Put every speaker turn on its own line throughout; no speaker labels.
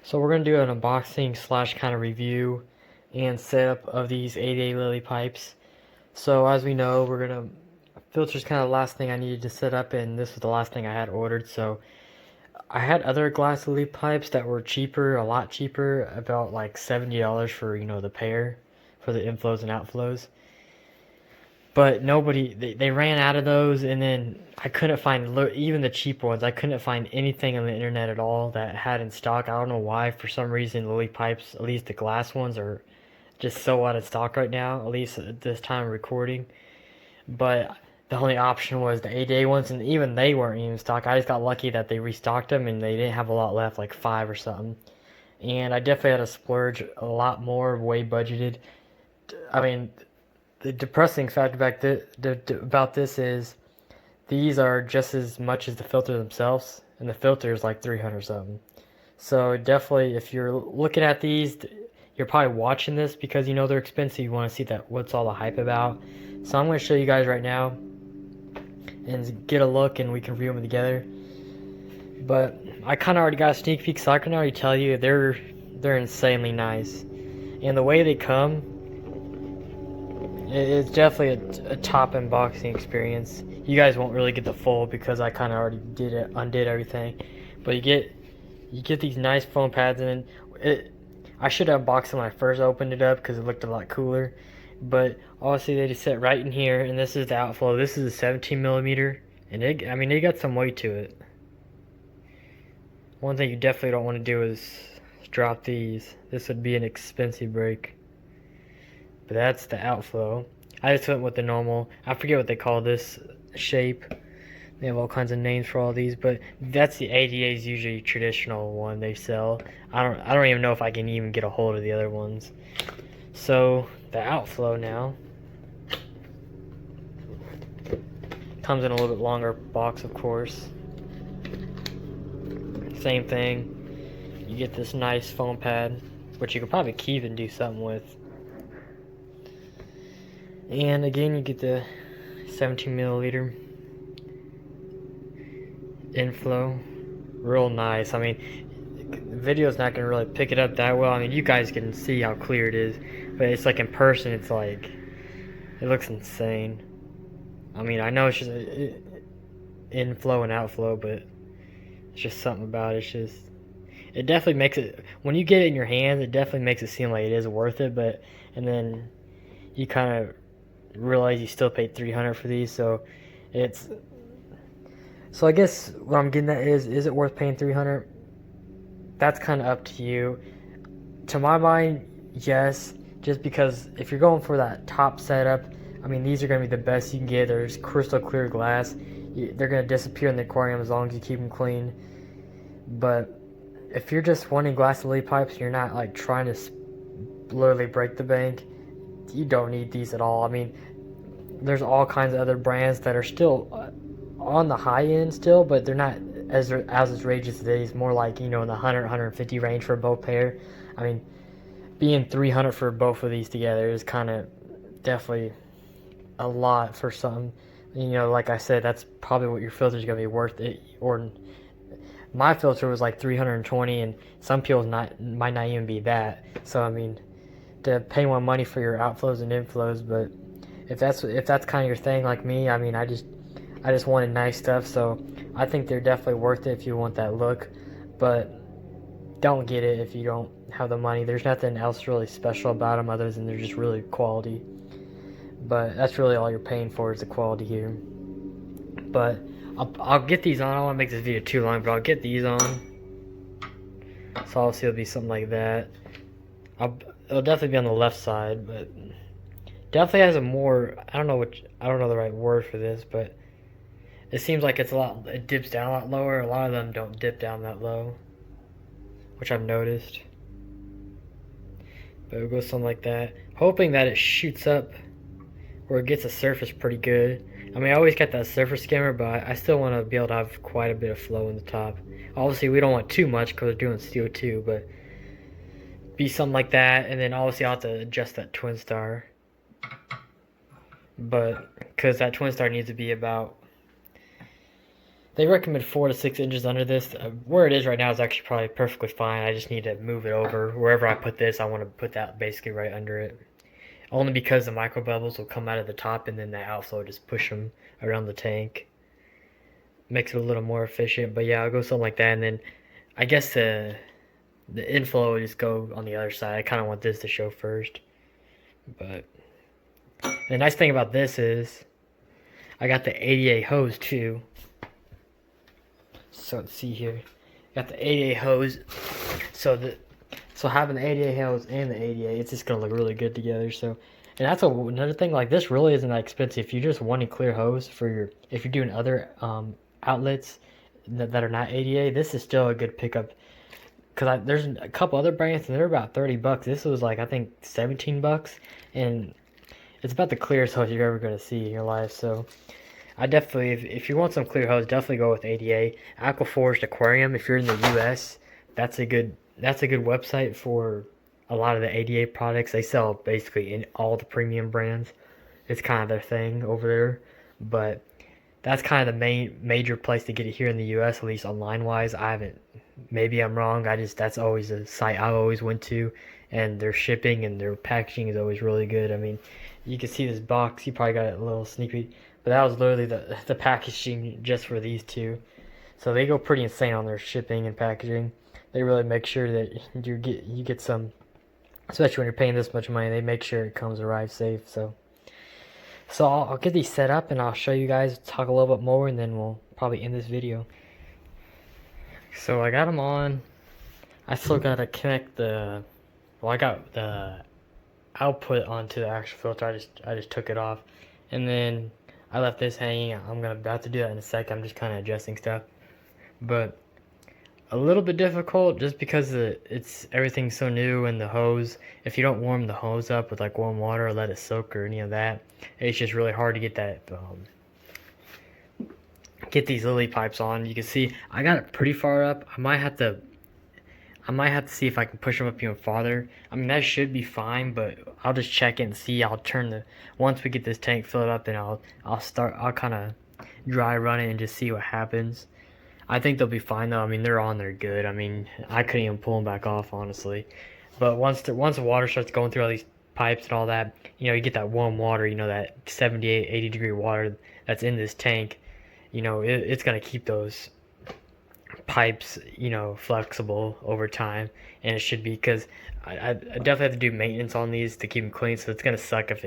So we're going to do an unboxing slash kind of review and setup of these 8A lily pipes. So as we know, we're going to, filter's kind of the last thing I needed to set up, and this was the last thing I had ordered. So I had other glass lily pipes that were cheaper, a lot cheaper, about like $70 for, the pair for the inflows and outflows. But they ran out of those, and then I couldn't find even the cheap ones. I couldn't find anything on the internet at all that had in stock. I don't know why. For some reason, lily pipes, at least the glass ones, are just so out of stock right now. At least at this time of recording. But the only option was the 8-day ones, and even they weren't even in stock. I just got lucky that they restocked them, and they didn't have a lot left, like 5 or something. And I definitely had to splurge a lot more, way budgeted. I mean, the depressing fact about this is these are just as much as the filter themselves, and the filter is like 300 something. So definitely, if you're looking at these, you're probably watching this because you know they're expensive. You want to see that what's all the hype about. So I'm going to show you guys right now and get a look, and we can review them together. But I kind of already got a sneak peek, so I can already tell you they're insanely nice, and the way they come, it's definitely a top unboxing experience. You guys won't really get the full because I kind of already undid everything. But you get these nice foam pads, and I should have unboxed them when I first opened it up because it looked a lot cooler. But obviously they just sit right in here, and this is the outflow. This is a 17 millimeter, and it got some weight to it. One thing you definitely don't want to do is drop these. This would be an expensive break. But that's the outflow. I just went with the normal. I forget what they call this shape. They have all kinds of names for all these, but that's the ADA's usually traditional one they sell. I don't even know if I can even get a hold of the other ones. So the outflow now comes in a little bit longer box, of course. Same thing. You get this nice foam pad, which you could probably keep and do something with. And again, you get the 17 milliliter inflow. Real nice. I mean, the video's not gonna really pick it up that well. I mean, you guys can see how clear it is, but it's like in person, it's like it looks insane. I mean, I know it's just inflow and outflow, but it's just something about it. It definitely makes it, when you get it in your hands, it definitely makes it seem like it is worth it. But and then you kind of realize you still paid $300 for these, so I guess what I'm getting at is it worth paying $300? That's kind of up to you. To my mind, yes, just because if you're going for that top setup, I mean, these are going to be the best you can get. There's crystal clear glass. They're going to disappear in the aquarium as long as you keep them clean. But if you're just wanting glass lily pipes and you're not like trying to literally break the bank, you don't need these at all. I mean, there's all kinds of other brands that are still on the high end still, but they're not as outrageous as these. More like, in the 100, 150 range for both pair. I mean, being 300 for both of these together is kind of definitely a lot for some. Like I said, that's probably what your filter is going to be worth it. Or my filter was like 320, and some people's might not even be that. So I mean, to pay more money for your outflows and inflows, but if that's kind of your thing, like me, I mean, I just wanted nice stuff, so I think they're definitely worth it if you want that look. But don't get it if you don't have the money. There's nothing else really special about them other than they're just really quality. But that's really all you're paying for is the quality here. But I'll get these on. I don't want to make this video too long, but I'll get these on. So obviously it'll be something like that. It'll definitely be on the left side, but definitely has a more, I don't know the right word for this, but it seems like it dips down a lot lower. A lot of them don't dip down that low, which I've noticed. But it'll go something like that. Hoping that it shoots up where it gets the surface pretty good. I mean, I always got that surface skimmer, but I still want to be able to have quite a bit of flow in the top. Obviously, we don't want too much because we're doing CO2, but be something like that. And then obviously I'll have to adjust that twin star. But because that twin star needs to be about They recommend 4 to 6 inches under this. Where it is right now is actually probably perfectly fine. I just need to move it over. Wherever I put this, I want to put that basically right under it. Only because the micro bubbles will come out of the top and then the outflow just push them around the tank. Makes it a little more efficient. But yeah, I'll go something like that. And then I guess the inflow will just go on the other side. I kind of want this to show first. But the nice thing about this is I got the 88 hose too. So let's see here. Got the 88 hose. So having the 88 hose and the 88, it's just gonna look really good together. So, and that's another thing. Like this really isn't that expensive. If you just want a clear hose for your, if you're doing other outlets that are not 88, this is still a good pickup. Cause there's a couple other brands and they're about 30 bucks. This was like I think 17 bucks, and it's about the clearest hose you're ever gonna see in your life. So I definitely, if you want some clear hose, definitely go with ADA. Aquaforest Aquarium, if you're in the U.S., that's a good website for a lot of the ADA products. They sell basically in all the premium brands. It's kind of their thing over there, but that's kind of the major place to get it here in the U.S., at least online wise. I haven't. Maybe I'm wrong. That's always a site I always went to, and their shipping and their packaging is always really good. I mean, you can see this box. You probably got a little sneak peek. But that was literally the packaging just for these two. So they go pretty insane on their shipping and packaging. They really make sure that you get some, especially when you're paying this much money, they make sure it arrives safe. So I'll get these set up and I'll show you guys, talk a little bit more, and then we'll probably end this video. So I got them on. I still gotta connect I got the output onto the actual filter. I just took it off, and then I left this hanging. I'm about to do that in a sec. I'm just kind of adjusting stuff, but a little bit difficult just because everything's so new, and the hose, if you don't warm the hose up with like warm water or let it soak or any of that, it's just really hard to get that get these lily pipes on. You can see I got it pretty far up. I might have to see if I can push them up even farther. I mean, that should be fine, but I'll just check it and see. I'll turn once we get this tank filled up, and I'll kind of dry run it and just see what happens. I think they'll be fine though. I mean, they're on there good. I mean, I couldn't even pull them back off, honestly. But once the water starts going through all these pipes and all that, you get that warm water, that 78, 80 degree water that's in this tank. It's gonna keep those pipes flexible over time, and it should be, because I definitely have to do maintenance on these to keep them clean, so it's gonna suck if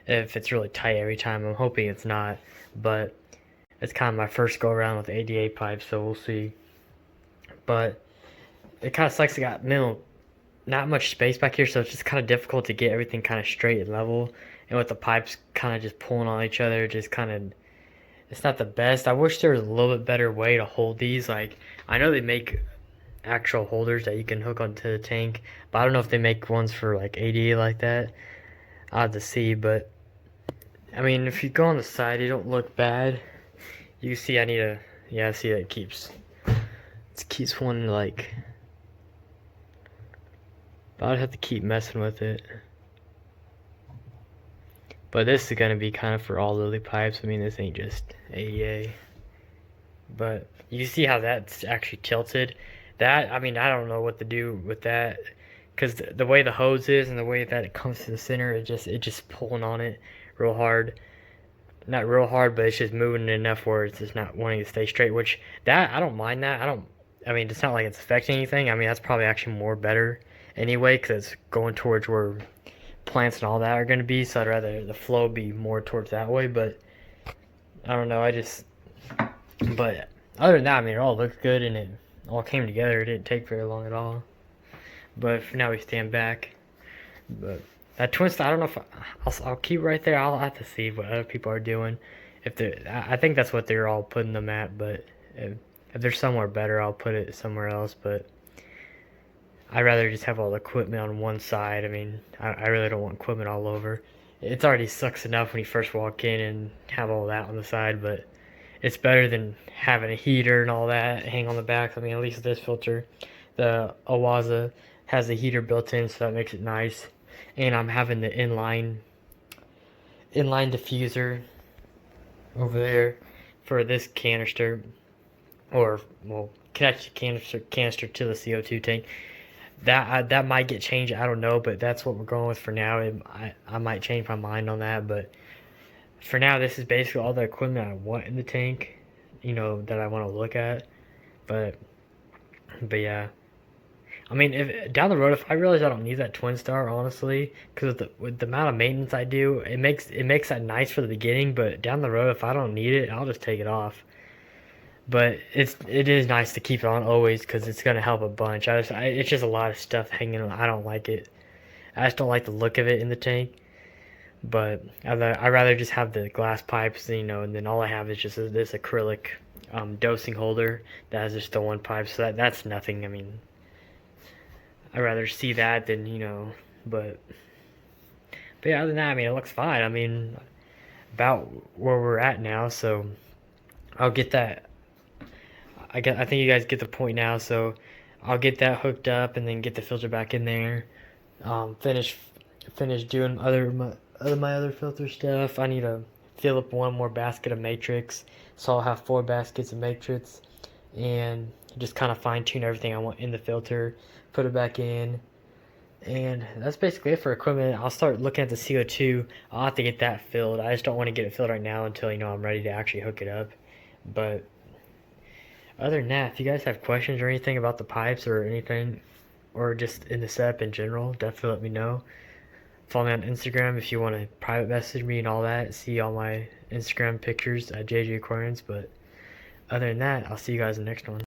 it's really tight every time. I'm hoping it's not, but it's kind of my first go around with ADA pipes, so we'll see. But it kind of sucks. I got not much space back here, so it's just kind of difficult to get everything kind of straight and level, and with the pipes kind of just pulling on each other, just kind of, it's not the best. I wish there was a little bit better way to hold these. Like, I know they make actual holders that you can hook onto the tank, but I don't know if they make ones for like ADA like that. I'll have to see, but I mean, if you go on the side, they don't look bad. You can see I see that it keeps wanting to, like, but I'd have to keep messing with it. But this is gonna be kind of for all lily pipes. I mean, this ain't just ADA. But you see how that's actually tilted. That, I mean, I don't know what to do with that, because the way the hose is and the way that it comes to the center, it just pulling on it real hard. Not real hard, but it's just moving enough where it's just not wanting to stay straight. Which, that, I don't mind that. I mean, it's not like it's affecting anything. I mean, that's probably actually more better anyway, because it's going towards where plants and all that are going to be, so I'd rather the flow be more towards that way. But I don't know, but other than that, I mean, it all looked good and it all came together. It didn't take very long at all. But for now, we stand back. But that twin stud, I don't know if I'll keep right there. I'll have to see what other people are doing. I think that's what they're all putting them at, but if there's somewhere better, I'll put it somewhere else. But I'd rather just have all the equipment on one side. I mean, I really don't want equipment all over. It already sucks enough when you first walk in and have all that on the side, but it's better than having a heater and all that hang on the back. I mean, at least this filter, the Awaza, has a heater built in, so that makes it nice. And I'm having the inline diffuser over there for this canister, or well, connect the canister to the CO2 tank. That might get changed. I don't know, but that's what we're going with for now. I might change my mind on that, but for now, this is basically all the equipment I want in the tank. That I want to look at. But yeah. I mean, if down the road, if I realize I don't need that twin star, honestly, because with the amount of maintenance I do, it makes that nice for the beginning. But down the road, if I don't need it, I'll just take it off. But it is nice to keep it on always because it's gonna help a bunch. It's just a lot of stuff hanging on. I don't like it. I just don't like the look of it in the tank. But I'd rather just have the glass pipes, and then all I have is just this acrylic dosing holder that has just the one pipe. So that's nothing. I mean, I'd rather see that than but yeah, other than that, I mean, it looks fine. I mean, about where we're at now, so I'll get that. I think you guys get the point now, so I'll get that hooked up and then get the filter back in there. Finish doing my other filter stuff. I need to fill up one more basket of matrix, so I'll have 4 baskets of matrix, and just kind of fine tune everything I want in the filter, put it back in, and that's basically it for equipment. I'll start looking at the CO2. I'll have to get that filled. I just don't want to get it filled right now until I'm ready to actually hook it up. But other than that, if you guys have questions or anything about the pipes or anything, or just in the setup in general, definitely let me know. Follow me on Instagram if you want to private message me and all that. See all my Instagram pictures at JJ Aquariums. But other than that, I'll see you guys in the next one.